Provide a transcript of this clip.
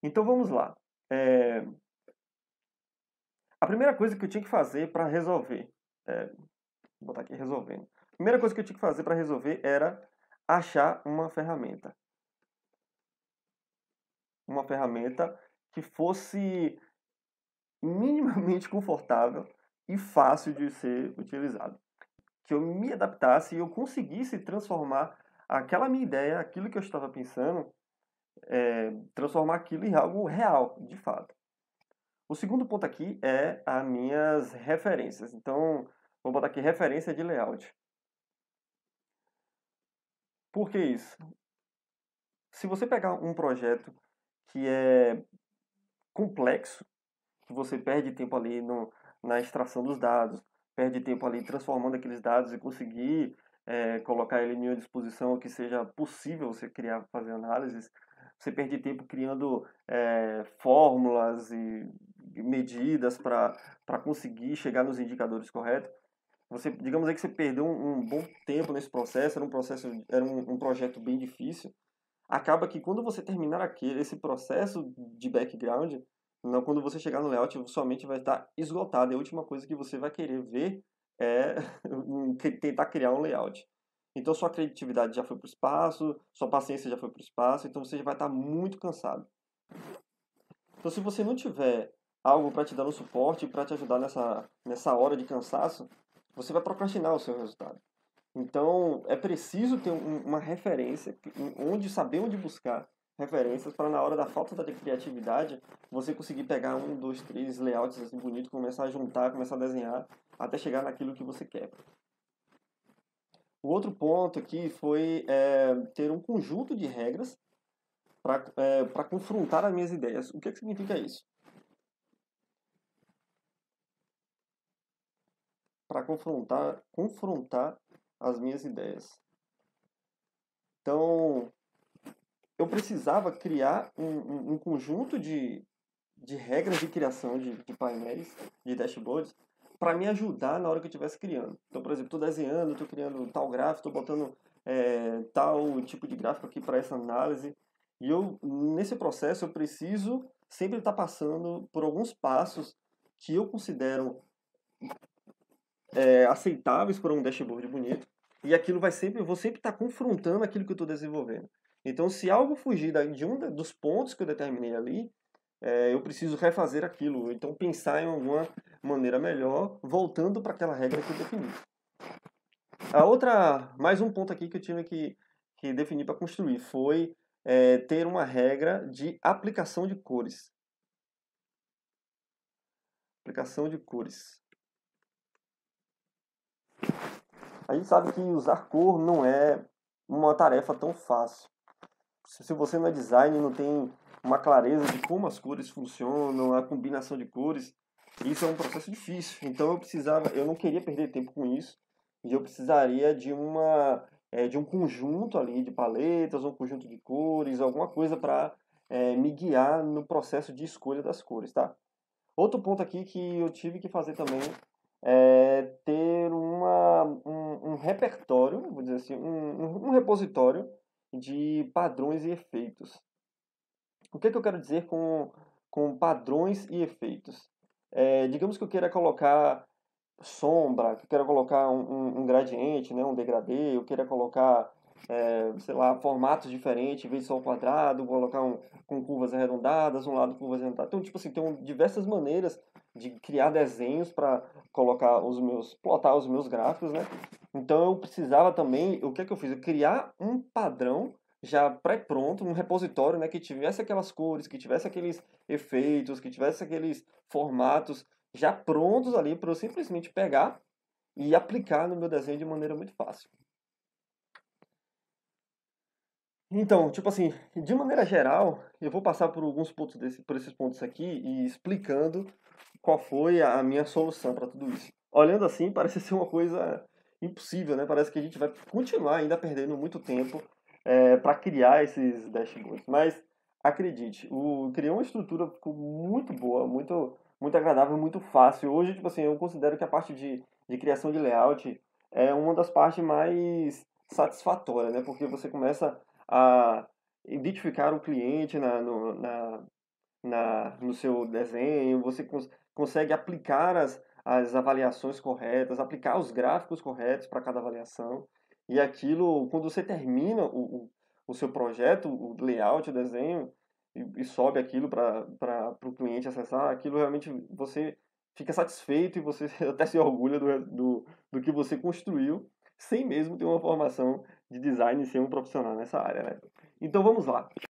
Então vamos lá. A primeira coisa que eu tinha que fazer para resolver, vou botar aqui resolvendo. A primeira coisa que eu tinha que fazer para resolver era achar uma ferramenta. Uma ferramenta que fosse minimamente confortável e fácil de ser utilizado. Que eu me adaptasse e eu conseguisse transformar aquela minha ideia, aquilo que eu estava pensando, transformar aquilo em algo real, de fato. O segundo ponto aqui é as minhas referências. Então, vou botar aqui referência de layout. Por que isso? Se você pegar um projeto que é complexo, que você perde tempo ali na extração dos dados, perde tempo ali transformando aqueles dados e conseguir colocar ele em uma disposição que seja possível você criar, fazer análises, você perde tempo criando fórmulas e medidas para conseguir chegar nos indicadores corretos. Você, digamos aí que você perdeu um bom tempo nesse processo, era um projeto bem difícil. Acaba que quando você terminar esse processo de background, não, quando você chegar no layout, sua mente vai estar esgotada. E a última coisa que você vai querer ver é tentar criar um layout. Então sua criatividade já foi para o espaço, sua paciência já foi para o espaço, então você já vai estar muito cansado. Então se você não tiver algo para te dar um suporte, para te ajudar nessa hora de cansaço, você vai procrastinar o seu resultado. Então, é preciso ter uma referência, saber onde buscar referências para na hora da falta da criatividade, você conseguir pegar um, dois, três layouts assim bonitos, começar a juntar, começar a desenhar, até chegar naquilo que você quer. O outro ponto aqui foi ter um conjunto de regras para confrontar as minhas ideias. O que significa isso? Para confrontar as minhas ideias. Então, eu precisava criar um conjunto de regras de criação de painéis, de dashboards, para me ajudar na hora que eu estivesse criando. Então, por exemplo, estou desenhando, estou criando tal gráfico, estou botando tal tipo de gráfico aqui para essa análise. E nesse processo, eu preciso sempre estar passando por alguns passos que eu considero aceitáveis para um dashboard bonito. E aquilo eu vou sempre estar confrontando aquilo que eu estou desenvolvendo. Então, se algo fugir de um dos pontos que eu determinei ali, eu preciso refazer aquilo. Então, pensar em alguma maneira melhor, voltando para aquela regra que eu defini. Mais um ponto aqui que eu tive que definir para construir foi ter uma regra de aplicação de cores. Aplicação de cores. A gente sabe que usar cor não é uma tarefa tão fácil. Se você não é design, não tem uma clareza de como as cores funcionam, a combinação de cores, isso é um processo difícil. Então eu não queria perder tempo com isso, e eu precisaria de um conjunto ali de paletas, um conjunto de cores, alguma coisa para me guiar no processo de escolha das cores, tá? Outro ponto aqui que eu tive que fazer também é ter um repertório, vou dizer assim, um repositório de padrões e efeitos. O que eu quero dizer com padrões e efeitos? Digamos que eu queira colocar sombra, que eu queira colocar um gradiente, né, um degradê, eu queira colocar, sei lá, formatos diferentes, em vez de só um quadrado, vou colocar com curvas arredondadas, um lado curvas arredondadas. Então, tipo assim, tem diversas maneiras de criar desenhos para plotar os meus gráficos, né? Então, eu precisava também, o que é que eu fiz? Eu criar um padrão já pré-pronto, um repositório, né, que tivesse aquelas cores, que tivesse aqueles efeitos, que tivesse aqueles formatos já prontos ali para eu simplesmente pegar e aplicar no meu desenho de maneira muito fácil. Então, tipo assim, de maneira geral, eu vou passar por alguns pontos por esses pontos aqui e explicando qual foi a minha solução para tudo isso. Olhando assim, parece ser uma coisa impossível, né? Parece que a gente vai continuar ainda perdendo muito tempo para criar esses dashboards. Mas acredite, criar uma estrutura ficou muito boa, muito agradável, muito fácil. Hoje, tipo assim, eu considero que a parte de criação de layout é uma das partes mais satisfatórias, né? Porque você começa a identificar o cliente no seu desenho, você consegue aplicar as avaliações corretas, aplicar os gráficos corretos para cada avaliação. E aquilo, quando você termina o seu projeto, o layout, o desenho, e sobe aquilo para o cliente acessar, aquilo realmente você fica satisfeito e você até se orgulha do que você construiu, sem mesmo ter uma formação de design e ser um profissional nessa área, né? Então vamos lá.